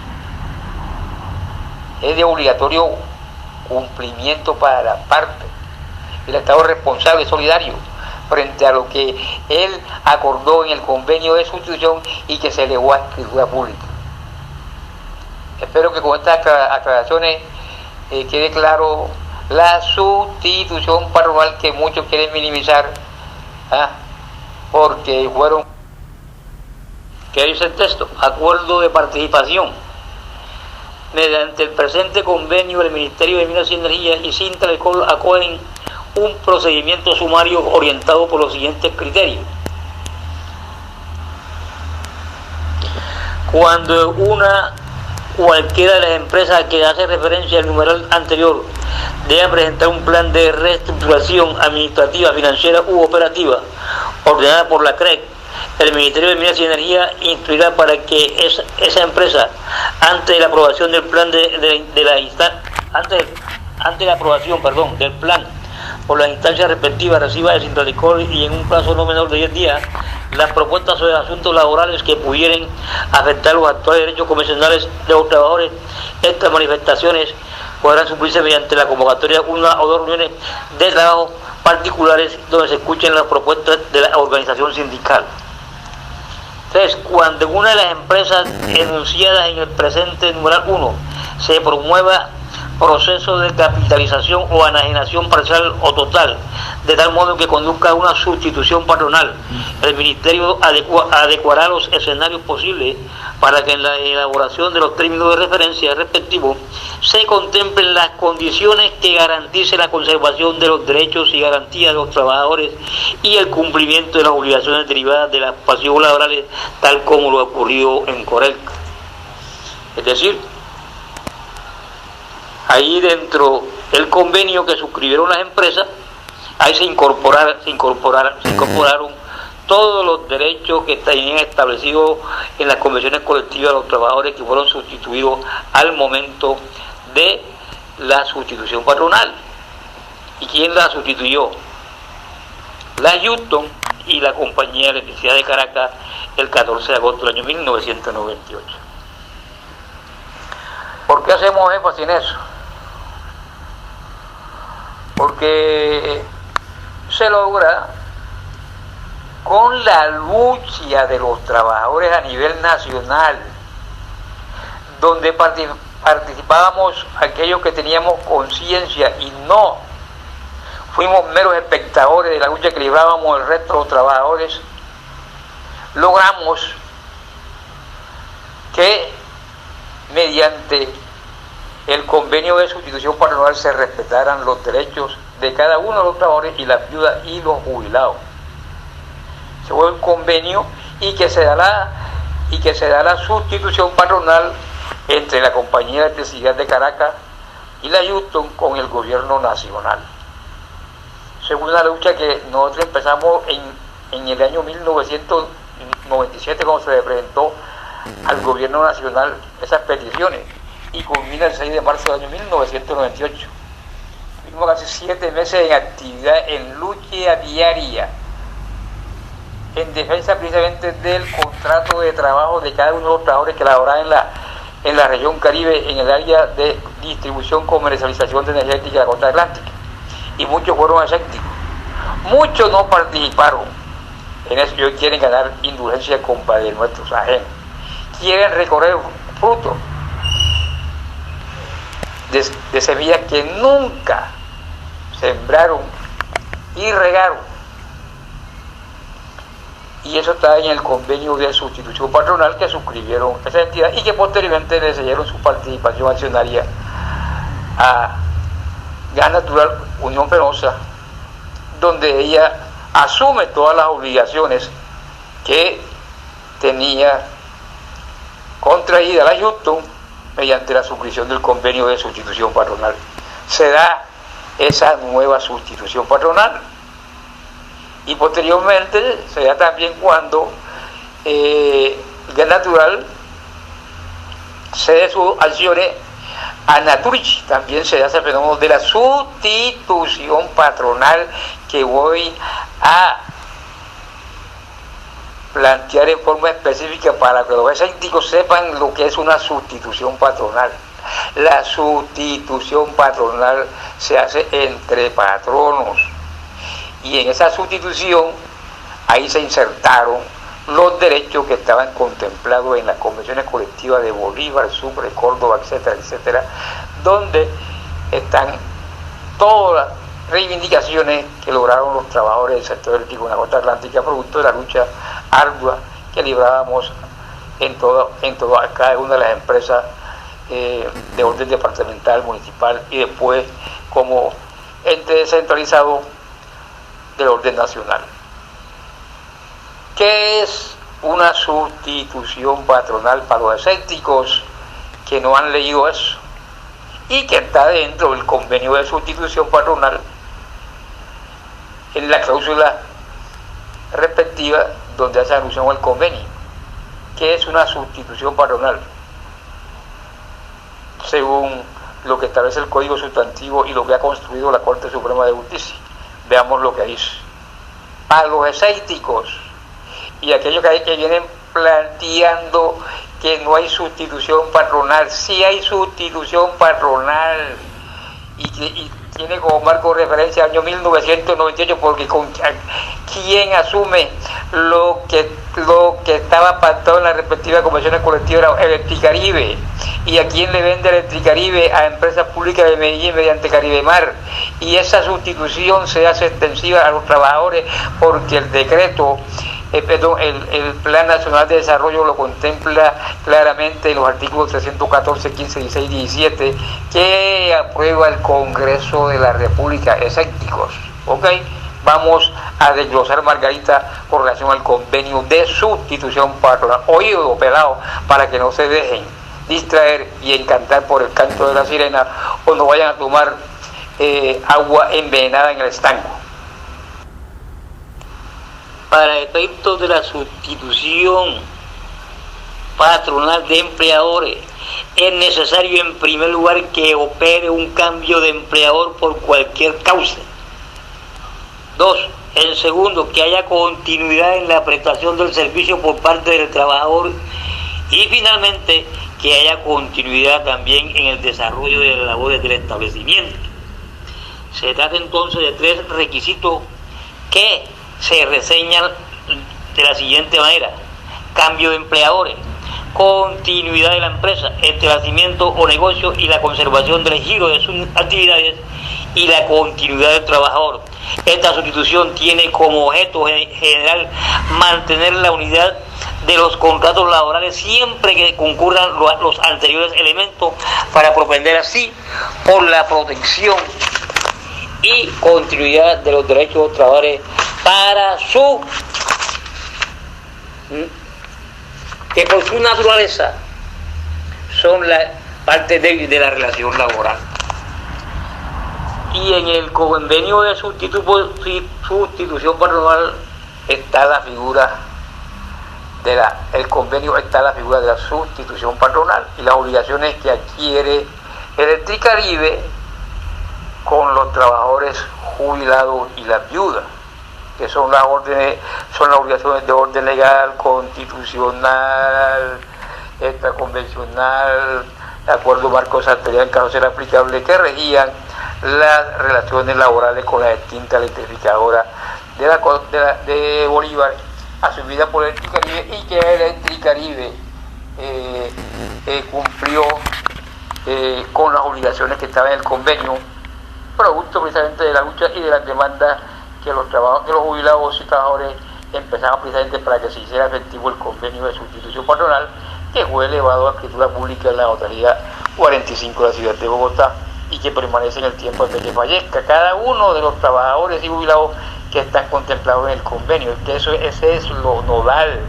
es de obligatorio cumplimiento para las partes. El Estado es responsable, solidario frente a lo que él acordó en el convenio de sustitución y que se elevó a escritura pública. Espero que con estas aclaraciones quede claro la sustitución patronal que muchos quieren minimizar, porque fueron, ¿qué dice el texto? Acuerdo de participación. Mediante el presente convenio, el Ministerio de Minas y Energía y Sintralcol acogen un procedimiento sumario orientado por los siguientes criterios. Cuando cualquiera de las empresas que hace referencia al numeral anterior debe presentar un plan de reestructuración administrativa, financiera u operativa ordenada por la CREC, el Ministerio de Minas y Energía instruirá para que esa empresa, antes de la aprobación del plan antes de la aprobación, del plan por las instancias respectivas, reciba de Sintralcol y en un plazo no menor de 10 días las propuestas sobre asuntos laborales que pudieran afectar los actuales derechos convencionales de los trabajadores. Estas manifestaciones podrán suplirse mediante la convocatoria de una o dos reuniones de trabajo particulares donde se escuchen las propuestas de la organización sindical. 3. Cuando una de las empresas enunciadas en el presente numeral 1 se promueva proceso de capitalización o enajenación parcial o total, de tal modo que conduzca a una sustitución patronal, el Ministerio adecuará los escenarios posibles para que en la elaboración de los términos de referencia respectivos se contemplen las condiciones que garanticen la conservación de los derechos y garantías de los trabajadores y el cumplimiento de las obligaciones derivadas de las pasivos laborales, tal como lo ocurrió en Corelca. Es decir, ahí dentro del convenio que suscribieron las empresas, ahí se incorporaron todos los derechos que tenían establecidos en las convenciones colectivas de los trabajadores que fueron sustituidos al momento de la sustitución patronal. ¿Y quién la sustituyó? La Houston y la Compañía de Electricidad de Caracas el 14 de agosto del año 1998. ¿Por qué hacemos énfasis en eso? Porque se logra con la lucha de los trabajadores a nivel nacional, donde participábamos aquellos que teníamos conciencia y no fuimos meros espectadores de la lucha que librábamos el resto de los trabajadores. Logramos que mediante el convenio de sustitución patronal se respetaran los derechos de cada uno de los trabajadores y las viudas y los jubilados. Se fue un convenio y que se dará y que se da la sustitución patronal entre la Compañía de Electricidad de Caracas y la Houston con el gobierno nacional. Según la lucha que nosotros empezamos en el año 1997, cuando se le presentó al gobierno nacional esas peticiones, y culmina el 6 de marzo del año 1998. Tuvimos casi 7 meses en actividad, en lucha diaria, en defensa precisamente del contrato de trabajo de cada uno de los trabajadores que laboraban en la región Caribe, en el área de distribución, comercialización de energía eléctrica de la costa atlántica. Y muchos fueron escépticos. Muchos no participaron en eso. Ellos quieren ganar indulgencia con padres nuestros ajenos. Quieren recorrer frutos de semillas que nunca sembraron y regaron. Y eso está en el convenio de sustitución patronal que suscribieron esa entidad y que posteriormente le sellaron su participación accionaria a Gas Natural Unión Fenosa, donde ella asume todas las obligaciones que tenía contraída la Houston mediante la suscripción del convenio de sustitución patronal. Se da esa nueva sustitución patronal y posteriormente se da también cuando Gas Natural cede sus acciones a Naturgy. También se da ese fenómeno de la sustitución patronal que voy a plantear en forma específica para que los escépticos sepan lo que es una sustitución patronal. La sustitución patronal se hace entre patronos y en esa sustitución ahí se insertaron los derechos que estaban contemplados en las convenciones colectivas de Bolívar, Sucre, Córdoba, etcétera, etcétera, donde están todas las reivindicaciones que lograron los trabajadores del sector eléctrico en la costa atlántica, producto de la lucha ardua que librábamos en cada una de las empresas de orden departamental, municipal y después como ente descentralizado del orden nacional. ¿Qué es una sustitución patronal para los escépticos que no han leído eso? Y que está dentro del convenio de sustitución patronal en la cláusula respectiva donde hace alusión al convenio. ¿Qué es una sustitución patronal? Según lo que establece el Código Sustantivo y lo que ha construido la Corte Suprema de Justicia. Veamos lo que dice. Para los escépticos y aquellos que vienen planteando que no hay sustitución patronal, sí hay sustitución patronal y tiene como marco de referencia el año 1998, porque quien asume lo que estaba pactado en las respectivas convenciones colectivas era Electricaribe, y a quien le vende Electricaribe a empresas públicas de Medellín mediante Caribemar, y esa sustitución se hace extensiva a los trabajadores porque el decreto el Plan Nacional de Desarrollo lo contempla claramente en los artículos 314, 15, 16 y 17 que aprueba el Congreso de la República. Escépticos, ¿ok? Vamos a desglosar, Margarita, con relación al convenio de sustitución patronal. Oído pelado, para que no se dejen distraer y encantar por el canto de la sirena o no vayan a tomar agua envenenada en el estanco. Para efectos de la sustitución patronal de empleadores, es necesario en primer lugar que opere un cambio de empleador por cualquier causa. 2. En segundo, que haya continuidad en la prestación del servicio por parte del trabajador. Y finalmente, que haya continuidad también en el desarrollo de las labores del establecimiento. Se trata entonces de 3 requisitos que se reseñan de la siguiente manera: cambio de empleadores, continuidad de la empresa, establecimiento o negocio y la conservación del giro de sus actividades, y la continuidad del trabajador. Esta sustitución tiene como objeto general mantener la unidad de los contratos laborales siempre que concurran los anteriores elementos, para propender así por la protección y continuidad de los derechos de los trabajadores para su que por su naturaleza son la parte débil de la relación laboral. Y en el convenio de sustitución patronal está la figura el convenio está la figura de la sustitución patronal y las obligaciones que adquiere Electricaribe con los trabajadores jubilados y las viudas, que son las obligaciones de orden legal, constitucional, extraconvencional, de acuerdo marco sectorial en caso de ser aplicable, que regían las relaciones laborales con la extinta electrificadora de Bolívar, asumida por Electricaribe, y que Electricaribe cumplió con las obligaciones que estaban en el convenio, producto precisamente de la lucha y de las demandas que los jubilados y trabajadores empezaron precisamente para que se hiciera efectivo el convenio de sustitución patronal, que fue elevado a escritura pública en la notaría 45 de la ciudad de Bogotá y que permanece en el tiempo hasta que fallezca cada uno de los trabajadores y jubilados que están contemplados en el convenio. Que ese es lo nodal,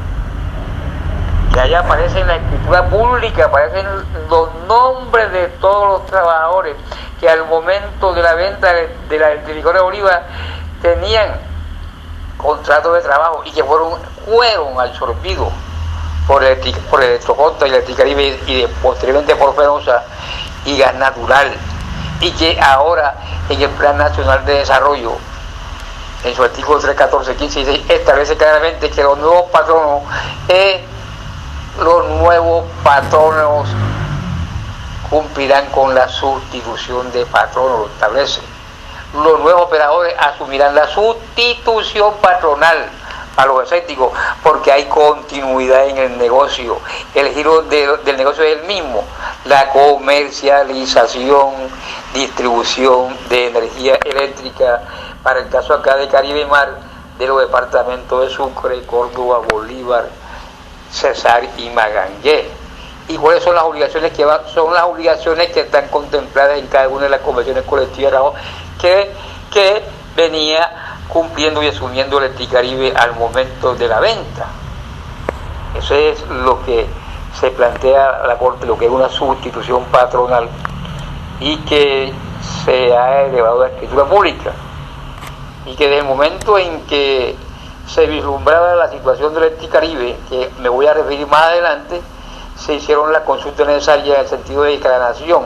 que allá aparece en la escritura pública, aparecen los nombres de todos los trabajadores que al momento de la venta de la electrificadora de Bolívar tenían contratos de trabajo y que fueron absorbidos por Electrocosta y Electricaribe y posteriormente por Fenosa y Gas Natural, y que ahora en el Plan Nacional de Desarrollo, en su artículo 3, 14, 15 y 16, establece claramente que los nuevos patronos cumplirán con la sustitución de patrono, lo establece. Los nuevos operadores asumirán la sustitución patronal a los escépticos, porque hay continuidad en el negocio. El giro del negocio es el mismo: la comercialización, distribución de energía eléctrica, para el caso acá de Caribe Mar, de los departamentos de Sucre, Córdoba, Bolívar, Cesar y Magangué. ¿Y cuáles son las obligaciones que van? Son las obligaciones que están contempladas en cada una de las convenciones colectivas de trabajo que venía cumpliendo y asumiendo Electricaribe al momento de la venta. Eso es lo que se plantea a la Corte, lo que es una sustitución patronal y que se ha elevado a la escritura pública, y que desde el momento en que se vislumbraba la situación de Electricaribe, que me voy a referir más adelante, se hicieron las consultas necesarias en el sentido de que la nación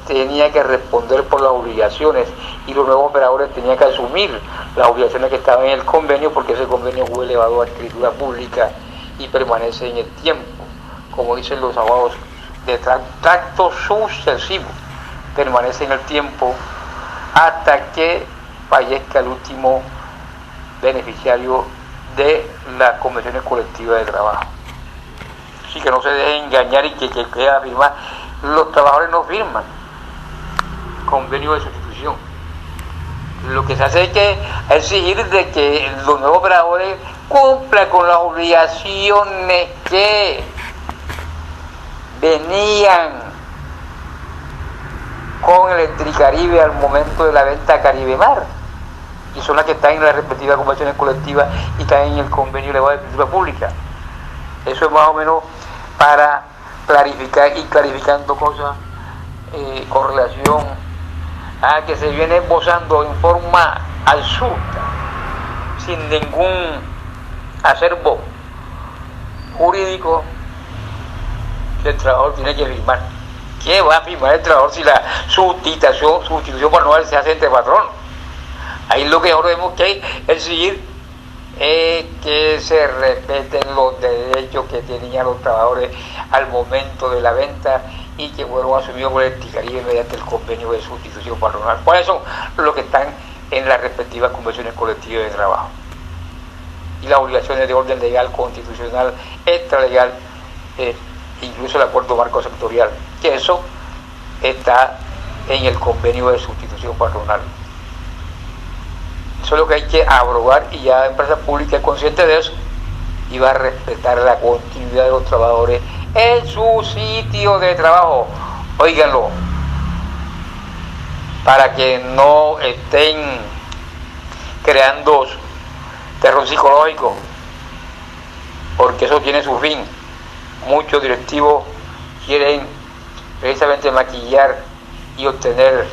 tenía que responder por las obligaciones y los nuevos operadores tenían que asumir las obligaciones que estaban en el convenio, porque ese convenio fue elevado a escritura pública y permanece en el tiempo, como dicen los abogados, de tracto sucesivo, permanece en el tiempo hasta que fallezca el último beneficiario de las convenciones colectivas de trabajo. Así que no se dejen engañar y que queda firmar. Los trabajadores no firman convenio de sustitución. Lo que se hace es que exigir de que los nuevos operadores cumplan con las obligaciones que venían con Electricaribe al momento de la venta a Caribe Mar, y son las que están en las respectivas convenciones colectivas y están en el convenio elevado de escritura pública. Eso es más o menos para clarificar y clarificando cosas con relación a que se viene esbozando en forma absurda, sin ningún acervo jurídico, que el trabajador tiene que firmar. ¿Qué va a firmar el trabajador si la sustitución patronal se hace entre patronos? Ahí lo que ahora tenemos que exigir es que se respeten los derechos que tenían los trabajadores al momento de la venta y que fueron asumidos por Electricaribe mediante el convenio de sustitución patronal. ¿Cuáles son los que están en las respectivas convenciones colectivas de trabajo? Y las obligaciones de orden legal, constitucional, extralegal, incluso el acuerdo marco sectorial, que eso está en el convenio de sustitución patronal. Eso es lo que hay que abrogar, y ya la empresa pública es consciente de eso y va a respetar la continuidad de los trabajadores en su sitio de trabajo. Óiganlo, para que no estén creando terror psicológico, porque eso tiene su fin. muchos directivos quieren precisamente maquillar y obtener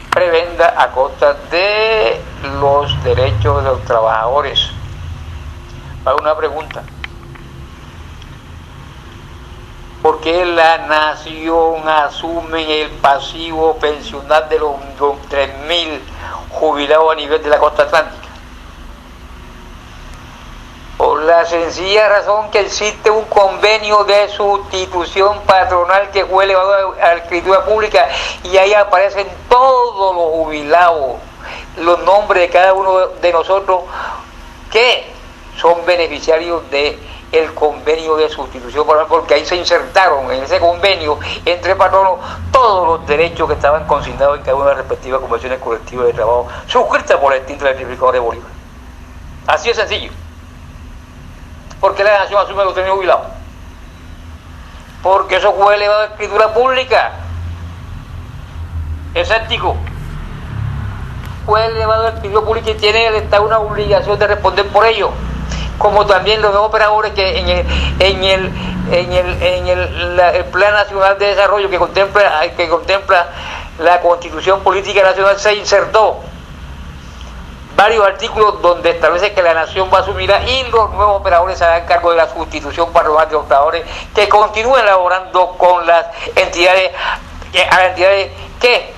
prebenda a costa de los derechos de los trabajadores. Hago una pregunta: ¿por qué la nación asume el pasivo pensional de los 3.000 jubilados a nivel de la costa atlántica? Por la sencilla razón que existe un convenio de sustitución patronal que fue elevado a la escritura pública, y ahí aparecen todos los jubilados, los nombres de cada uno de nosotros que son beneficiarios de el convenio de sustitución patronal, porque ahí se insertaron en ese convenio entre patronos todos los derechos que estaban consignados en cada una de las respectivas convenciones colectivas de trabajo suscritas por el extinto electrificador de Bolívar. Así de sencillo. ¿Por qué la nación asume los 3.000 jubilados? Porque eso fue elevado a escritura pública. Escéptico. Fue elevado a escritura pública y tiene el Estado una obligación de responder por ello. Como también los nuevos operadores que en el Plan Nacional de Desarrollo que contempla la Constitución Política Nacional se insertó varios artículos donde establece que la nación va a asumir y los nuevos operadores se harán cargo de la sustitución patronal de los trabajadores que continúen laborando con las entidades que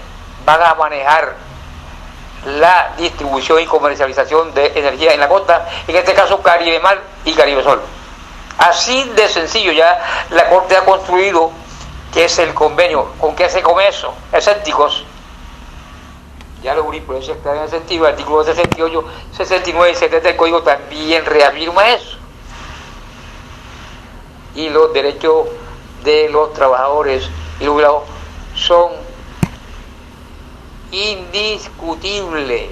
van a manejar la distribución y comercialización de energía en la costa, en este caso Caribe Mar y Caribe Sol. Así de sencillo, ya la Corte ha construido que es el convenio. ¿Con qué se come eso? Escépticos. Ya la jurisprudencia está en el sentido, el artículo 68, 69 y 70 del Código también reafirma eso. Y los derechos de los trabajadores y los jubilados son indiscutibles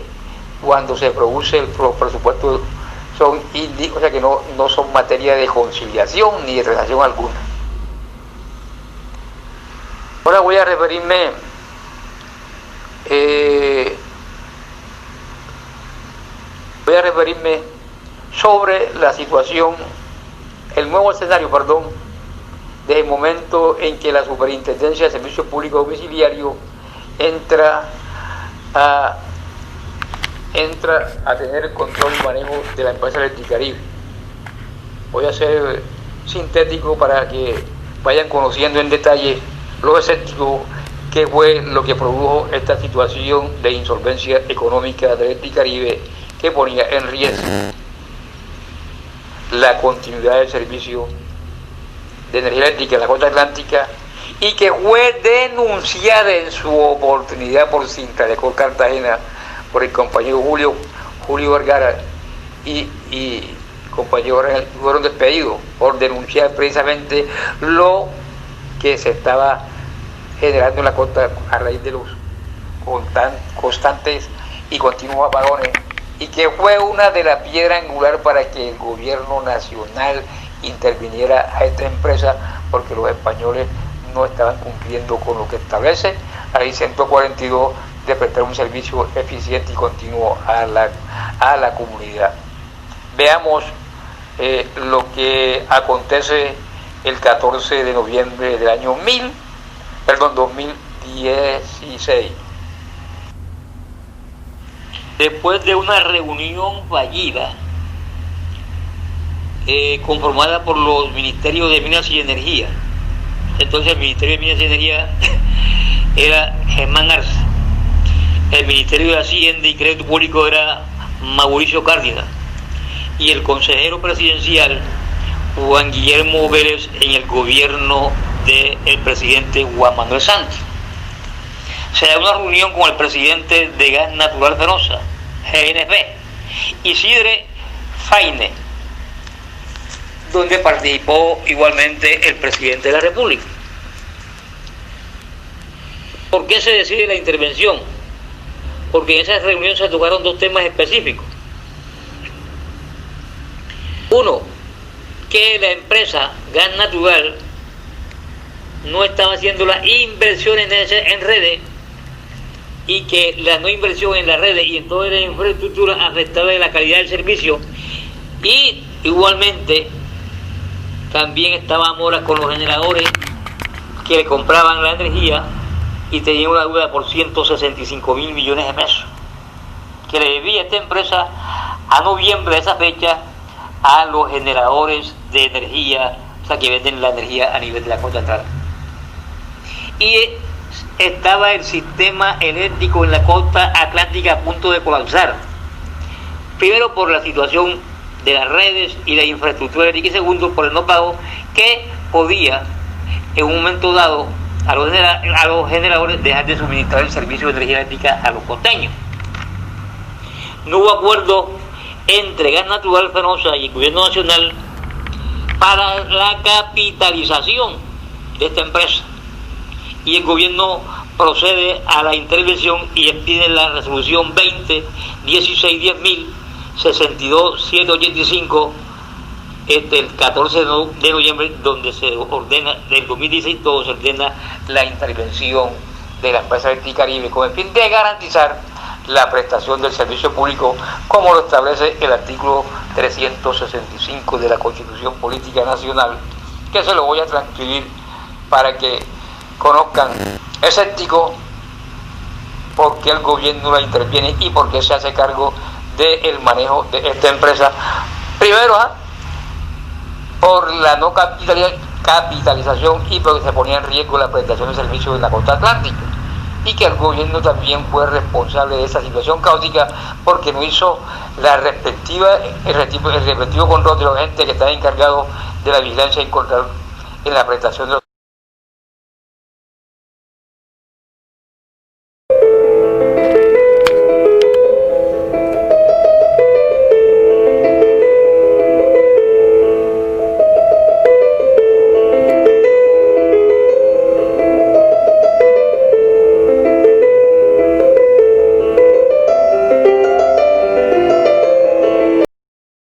cuando se produce el presupuesto, o sea que no son materia de conciliación ni de relación alguna. Ahora voy a referirme sobre la situación, el nuevo escenario, desde el momento en que la Superintendencia de Servicios Públicos Domiciliarios entra a tener el control y manejo de la empresa Electricaribe. Voy a ser sintético para que vayan conociendo en detalle los escépticos qué fue lo que produjo esta situación de insolvencia económica de Electricaribe que ponía en riesgo la continuidad del servicio de energía eléctrica en la costa atlántica, y que fue denunciada en su oportunidad por Sintralecor Cartagena por el compañero Julio Vergara y compañeros fueron despedidos por denunciar precisamente lo que se estaba generando en la costa a raíz de los constantes y continuos apagones, y que fue una de las piedras angulares para que el gobierno nacional interviniera a esta empresa, porque los españoles no estaban cumpliendo con lo que establece la ley 142 de prestar un servicio eficiente y continuo a la comunidad. Veamos lo que acontece el 14 de noviembre del año 2016. Después de una reunión fallida conformada por los ministerios de Minas y Energía, entonces el Ministerio de Minas y Energía era Germán Arce, el Ministerio de Hacienda y Crédito Público era Mauricio Cárdenas, y el consejero presidencial Juan Guillermo Vélez en el gobierno del presidente Juan Manuel Santos. Se da una reunión con el presidente de Gas Natural Fenosa, GNP, Isidre Faine, donde participó igualmente el presidente de la República. ¿Por qué se decide la intervención? Porque en esa reunión se tocaron dos temas específicos. Uno, que la empresa Gas Natural no estaba haciendo las inversiones en redes, y que la no inversión en las redes y en toda la infraestructura afectaba la calidad del servicio, y igualmente También estaba mora con los generadores que le compraban la energía y tenía una deuda por 165.000 millones de pesos que le debía esta empresa a noviembre de esa fecha a los generadores de energía, o sea, que venden la energía a nivel de la costa atlántica. Y estaba el sistema eléctrico en la costa atlántica a punto de colapsar, primero por la situación de las redes y la infraestructura eléctrica, y segundo por el no pago que podía en un momento dado a los generadores dejar de suministrar el servicio de energía eléctrica a los costeños. No hubo acuerdo entre Gas Natural Fenosa y el gobierno nacional para la capitalización de esta empresa, y el gobierno procede a la intervención y expide la resolución 20-16-10.062-785 el 14 de noviembre, donde se ordena, del 2016, todo se ordena la intervención de la empresa eléctrica Caribe con el fin de garantizar la prestación del servicio público, como lo establece el artículo 365 de la Constitución Política Nacional, que se lo voy a transcribir para que conozcan escéptico por qué el gobierno la interviene y por qué se hace cargo del manejo de esta empresa. Primero, por la no capitalización y porque se ponía en riesgo la prestación de servicios en la costa atlántica, y que el gobierno también fue responsable de esa situación caótica porque no hizo el respectivo control de los agentes que están encargados de la vigilancia y control en la prestación de los